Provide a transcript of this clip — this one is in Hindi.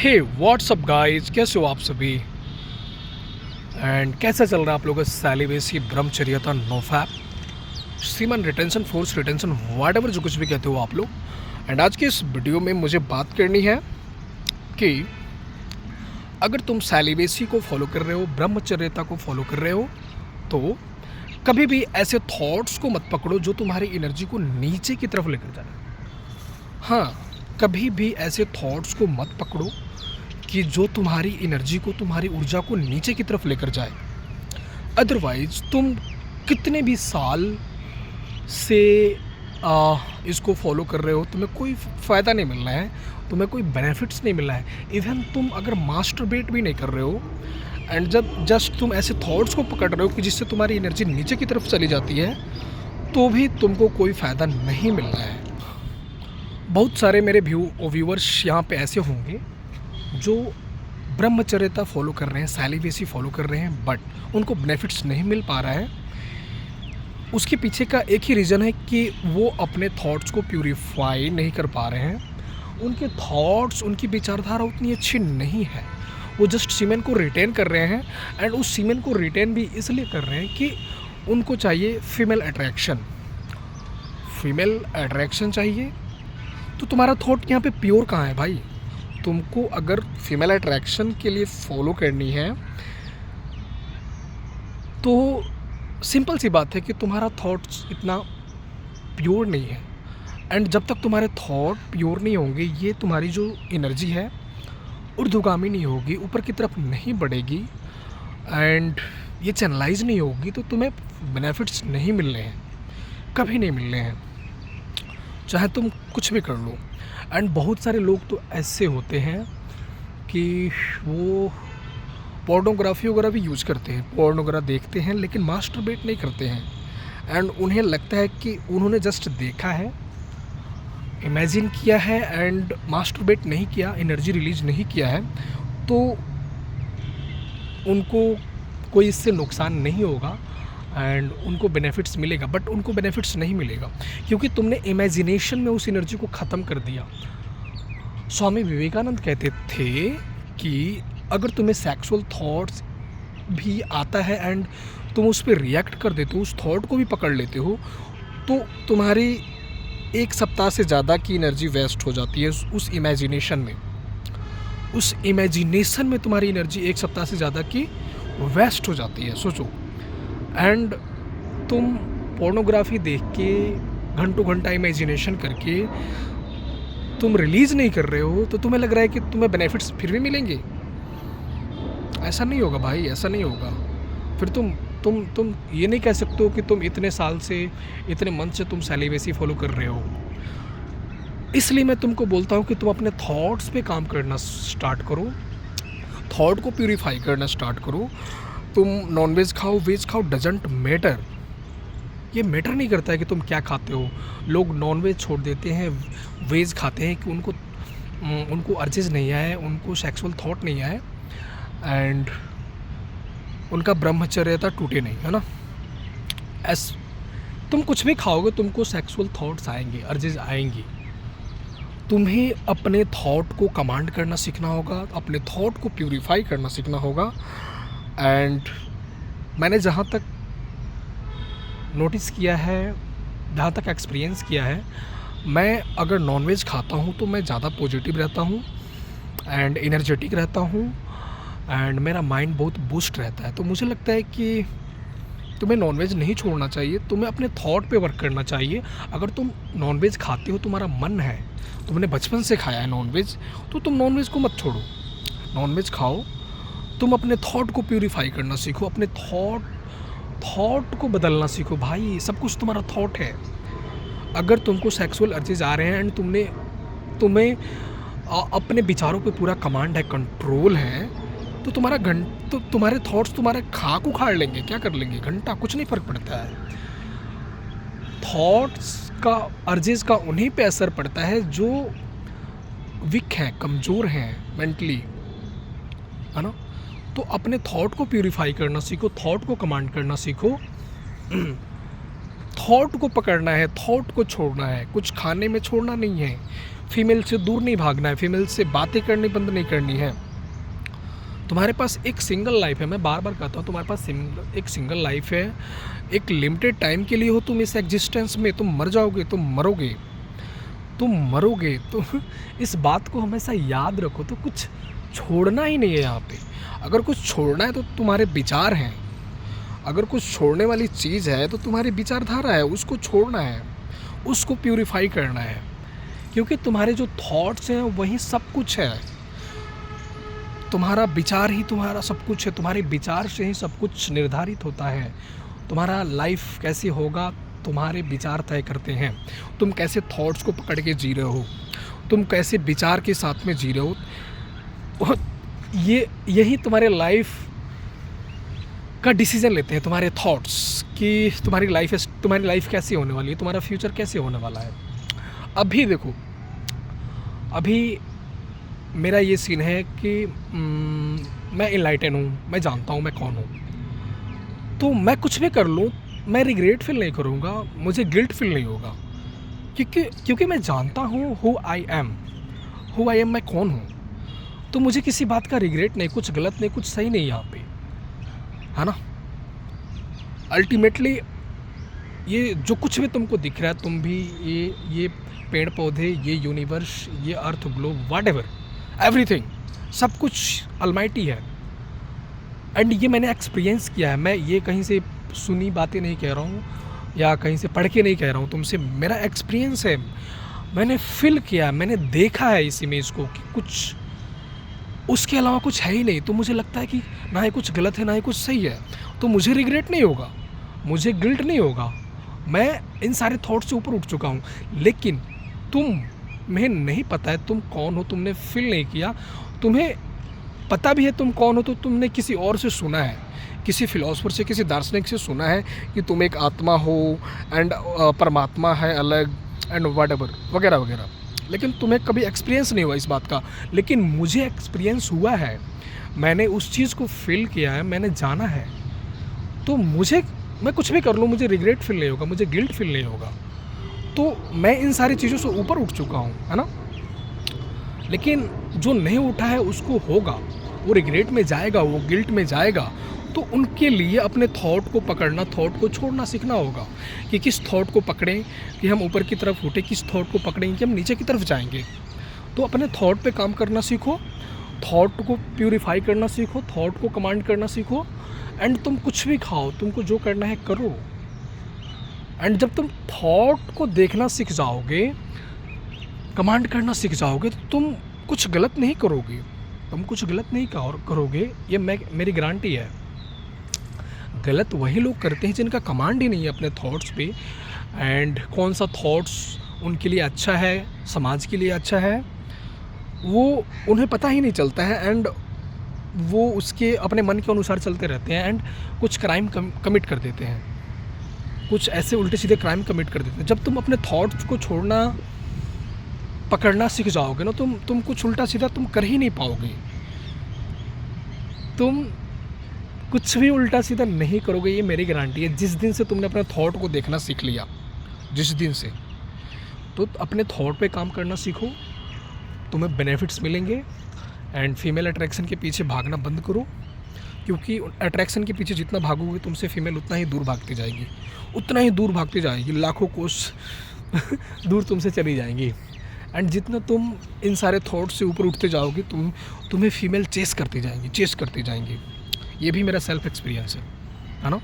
हे व्हाट्सअप गाइस, कैसे हो आप सभी। एंड कैसा चल रहा है आप लोगों का सेलिबेसी ब्रह्मचर्यता NoFap semen retention force retention whatever जो कुछ भी कहते हो आप लोग। एंड आज के इस वीडियो में मुझे बात करनी है कि अगर तुम सेलिबेसी को फॉलो कर रहे हो, ब्रह्मचर्यता को फॉलो कर रहे हो, तो कभी भी ऐसे थॉट्स को मत पकड़ो जो तुम्हारी एनर्जी को नीचे की तरफ लेकर जाए। हाँ, कभी भी ऐसे थॉट्स को मत पकड़ो कि जो तुम्हारी एनर्जी को, तुम्हारी ऊर्जा को नीचे की तरफ लेकर जाए। अदरवाइज तुम कितने भी साल से इसको फॉलो कर रहे हो, तुम्हें कोई फ़ायदा नहीं मिल रहा है, तुम्हें कोई बेनिफिट्स नहीं मिल रहा है। इवन तुम अगर मास्टरबेट भी नहीं कर रहे हो एंड जब जस्ट तुम ऐसे थॉट्स को पकड़ रहे हो कि जिससे तुम्हारी एनर्जी नीचे की तरफ चली जाती है, तो भी तुमको कोई फ़ायदा नहीं मिल रहा है। बहुत सारे मेरे व्यूवर्स यहाँ पे ऐसे होंगे जो ब्रह्मचर्यता फॉलो कर रहे हैं, सेलिबेसी फॉलो कर रहे हैं, बट उनको बेनिफिट्स नहीं मिल पा रहा है। उसके पीछे का एक ही रीज़न है कि वो अपने थॉट्स को प्यूरीफाई नहीं कर पा रहे हैं। उनके थॉट्स, उनकी विचारधारा उतनी अच्छी नहीं है। वो जस्ट सीमेन को रिटेन कर रहे हैं एंड उस सीमेन को रिटेन भी इसलिए कर रहे हैं कि उनको चाहिए फीमेल अट्रैक्शन चाहिए। तो तुम्हारा थॉट यहाँ पे प्योर कहाँ है भाई? तुमको अगर फीमेल अट्रैक्शन के लिए फॉलो करनी है तो सिंपल सी बात है कि तुम्हारा थॉट्स इतना प्योर नहीं है। एंड जब तक तुम्हारे थॉट प्योर नहीं होंगे, ये तुम्हारी जो एनर्जी है ऊर्ध्वगामी नहीं होगी, ऊपर की तरफ नहीं बढ़ेगी एंड ये चैनलाइज नहीं होगी, तो तुम्हें बेनिफिट्स नहीं मिल रहे हैं, कभी नहीं मिल रहे हैं, चाहे तुम कुछ भी कर लो। एंड बहुत सारे लोग तो ऐसे होते हैं कि वो पोर्नोग्राफी वगैरह भी यूज़ करते हैं, पोर्न वगैरह देखते हैं, लेकिन मास्टरबेट नहीं करते हैं। एंड उन्हें लगता है कि उन्होंने जस्ट देखा है, इमेजिन किया है एंड मास्टरबेट नहीं किया, एनर्जी रिलीज नहीं किया है, तो उनको कोई इससे नुकसान नहीं होगा एंड उनको बेनिफिट्स मिलेगा। बट उनको बेनिफिट्स नहीं मिलेगा क्योंकि तुमने इमेजिनेशन में उस एनर्जी को ख़त्म कर दिया। स्वामी विवेकानंद कहते थे कि अगर तुम्हें सेक्सुअल थॉट्स भी आता है एंड तुम उस पर रिएक्ट कर देते हो, उस थॉट को भी पकड़ लेते हो, तो तुम्हारी एक सप्ताह से ज़्यादा की एनर्जी वेस्ट हो जाती है उस इमेजिनेशन में। उस इमेजिनेशन में तुम्हारी एनर्जी एक सप्ताह से ज़्यादा की वेस्ट हो जाती है, सोचो। एंड तुम पोर्नोग्राफी देख के घंटों घंटा इमेजिनेशन करके तुम रिलीज़ नहीं कर रहे हो, तो तुम्हें लग रहा है कि तुम्हें बेनिफिट्स फिर भी मिलेंगे। ऐसा नहीं होगा भाई, ऐसा नहीं होगा। फिर तुम ये नहीं कह सकते हो कि तुम इतने साल से, इतने मंथ से तुम सेलिबेसी फॉलो कर रहे हो। इसलिए मैं तुमको बोलता हूँ कि तुम अपने थॉट्स पे काम करना स्टार्ट करो, थॉट को प्यूरीफाई करना स्टार्ट करो। तुम नॉनवेज खाओ, वेज खाओ, डजेंट मैटर। ये मैटर नहीं करता है कि तुम क्या खाते हो। लोग नॉनवेज छोड़ देते हैं, वेज खाते हैं कि उनको अर्जेज नहीं आए, उनको सेक्सुअल थॉट नहीं आए एंड उनका ब्रह्मचर्यता टूटे नहीं, है ना। तुम कुछ भी खाओगे, तुमको सेक्सुअल थॉट्स आएंगे, अर्जेज आएंगी। तुम्हें अपने थॉट को कमांड करना सीखना होगा, अपने थॉट को प्यूरीफाई करना सीखना होगा। एंड मैंने जहाँ तक नोटिस किया है, जहाँ तक एक्सपीरियंस किया है, मैं अगर नॉनवेज खाता हूँ तो मैं ज़्यादा पॉजिटिव रहता हूँ एंड एनर्जेटिक रहता हूँ एंड मेरा माइंड बहुत बूस्ट रहता है। तो मुझे लगता है कि तुम्हें नॉनवेज नहीं छोड़ना चाहिए, तुम्हें अपने थॉट पे वर्क करना चाहिए। अगर तुम नॉनवेज खाते हो, तुम्हारा मन है, तुमने बचपन से खाया है नॉनवेज, तो तुम नॉनवेज को मत छोड़ो, नॉनवेज खाओ। तुम अपने थॉट को प्यूरीफाई करना सीखो, अपने थॉट को बदलना सीखो। भाई सब कुछ तुम्हारा थॉट है। अगर तुमको सेक्सुअल अर्जेज आ रहे हैं एंड तुम्हें अपने विचारों पे पूरा कमांड है, कंट्रोल है, तो तुम्हारे थॉट्स तुम्हारे खाक उखाड़ लेंगे, क्या कर लेंगे, घंटा, कुछ नहीं फ़र्क पड़ता है। थॉट्स का, अर्जेज का उन्हीं पे असर पड़ता है जो वीक हैं, कमज़ोर हैं मेंटली, है ना। तो अपने थॉट को प्यूरीफाई करना सीखो, थॉट को कमांड करना सीखो। थॉट को पकड़ना है, थॉट को छोड़ना है, कुछ खाने में छोड़ना नहीं है, फीमेल से दूर नहीं भागना है, फीमेल से बातें करनी बंद नहीं करनी है। तुम्हारे पास एक सिंगल लाइफ है, मैं बार बार कहता हूँ तुम्हारे पास एक सिंगल लाइफ है, एक लिमिटेड टाइम के लिए हो तुम इस एग्जिस्टेंस में। तुम मर जाओगे, तुम मरोगे, तुम मरोगे। तो इस बात को हमेशा याद रखो। तो कुछ छोड़ना ही नहीं है यहाँ पे। अगर कुछ छोड़ना है तो तुम्हारे विचार हैं, अगर कुछ छोड़ने वाली चीज़ है तो तुम्हारी विचारधारा है, उसको छोड़ना है, उसको प्यूरिफाई करना है। क्योंकि तुम्हारे जो थॉट्स हैं वही सब कुछ है। तुम्हारा विचार ही तुम्हारा सब कुछ है। तुम्हारे विचार से ही सब कुछ निर्धारित होता है। तुम्हारा लाइफ कैसे होगा तुम्हारे विचार तय करते हैं। तुम कैसे थॉट्स को पकड़ के जी रहे हो, तुम कैसे विचार के साथ में जी रहे हो, यही तुम्हारे लाइफ का डिसीजन लेते हैं। तुम्हारे थॉट्स कि तुम्हारी लाइफ कैसी होने वाली है, तुम्हारा फ्यूचर कैसे होने वाला है। अभी देखो, अभी मेरा ये सीन है कि मैं इनलाइटन हूँ, मैं जानता हूँ मैं कौन हूँ। तो मैं कुछ भी कर लूँ, मैं रिग्रेट फील नहीं करूँगा, मुझे गिल्ट फील नहीं होगा। क्योंकि मैं जानता हूँ हु आई एम, मैं कौन हूँ। तो मुझे किसी बात का रिग्रेट नहीं, कुछ गलत नहीं, कुछ सही नहीं यहाँ पे, है ना। अल्टीमेटली ये जो कुछ भी तुमको दिख रहा है, तुम भी, ये पेड़ पौधे, ये यूनिवर्स, ये अर्थ, ग्लोब, व्हाटएवर, एवरीथिंग, सब कुछ अलमाइटी है। एंड ये मैंने एक्सपीरियंस किया है। मैं ये कहीं से सुनी बातें नहीं कह रहा हूँ या कहीं से पढ़ के नहीं कह रहा हूँ तुमसे, मेरा एक्सपीरियंस है। मैंने फील किया, मैंने देखा है इस इमेज को कि कुछ उसके अलावा कुछ है ही नहीं। तो मुझे लगता है कि ना ही कुछ गलत है ना ही कुछ सही है। तो मुझे रिग्रेट नहीं होगा, मुझे गिल्ट नहीं होगा। मैं इन सारे थॉट से ऊपर उठ चुका हूँ। लेकिन तुम्हें नहीं पता है तुम कौन हो, तुमने फील नहीं किया। तुम्हें पता भी है तुम कौन हो तो तुमने किसी और से सुना है, किसी फिलोसफर से, किसी दार्शनिक से सुना है कि तुम एक आत्मा हो एंड परमात्मा है अलग एंड व्हाटएवर वगैरह वगैरह। लेकिन तुम्हें कभी एक्सपीरियंस नहीं हुआ इस बात का। लेकिन मुझे एक्सपीरियंस हुआ है, मैंने उस चीज़ को फील किया है, मैंने जाना है। तो मैं कुछ भी कर लूँ, मुझे रिग्रेट फील नहीं होगा, मुझे गिल्ट फील नहीं होगा। तो मैं इन सारी चीज़ों से ऊपर उठ चुका हूँ, है ना। लेकिन जो नहीं उठा है उसको होगा, वो रिग्रेट में जाएगा, वो गिल्ट में जाएगा। तो उनके लिए अपने थॉट को पकड़ना, थॉट को छोड़ना सीखना होगा कि किस थॉट को पकड़ें कि हम ऊपर की तरफ उठें, किस थॉट को पकड़ें कि हम नीचे की तरफ जाएंगे। तो अपने थॉट पे काम करना सीखो, थॉट को प्यूरिफाई करना सीखो, थॉट को कमांड करना सीखो। एंड तुम कुछ भी खाओ, तुमको जो करना है करो। एंड जब तुम थॉट को देखना सीख जाओगे, कमांड करना सीख जाओगे, तो तुम कुछ गलत नहीं करोगे, तुम कुछ गलत नहीं करोगे। ये मेरी गारंटी है। गलत वही लोग करते हैं जिनका कमांड ही नहीं है अपने थॉट्स पे। एंड कौन सा थॉट्स उनके लिए अच्छा है, समाज के लिए अच्छा है, वो उन्हें पता ही नहीं चलता है। एंड वो उसके अपने मन के अनुसार चलते रहते हैं एंड कुछ क्राइम कमिट कर देते हैं, कुछ ऐसे उल्टे सीधे क्राइम कमिट कर देते हैं। जब तुम अपने थॉट्स को छोड़ना, पकड़ना सीख जाओगे ना, तुम कुछ उल्टा सीधा तुम कर ही नहीं पाओगे। तुम कुछ भी उल्टा सीधा नहीं करोगे, ये मेरी गारंटी है। जिस दिन से तुमने अपने थॉट को देखना सीख लिया, जिस दिन से, तो अपने थॉट पे काम करना सीखो, तुम्हें बेनिफिट्स मिलेंगे। एंड फीमेल अट्रैक्शन के पीछे भागना बंद करो, क्योंकि अट्रैक्शन के पीछे जितना भागोगे तुमसे फीमेल उतना ही दूर भागती जाएगी, उतना ही दूर भागती जाएगी, लाखों कोस दूर तुमसे चली जाएंगी। एंड जितना तुम इन सारे थॉट्स से ऊपर उठते जाओगे, तुम्हें फीमेल चेस करती जाएंगी। ये भी मेरा सेल्फ एक्सपीरियंस है ना।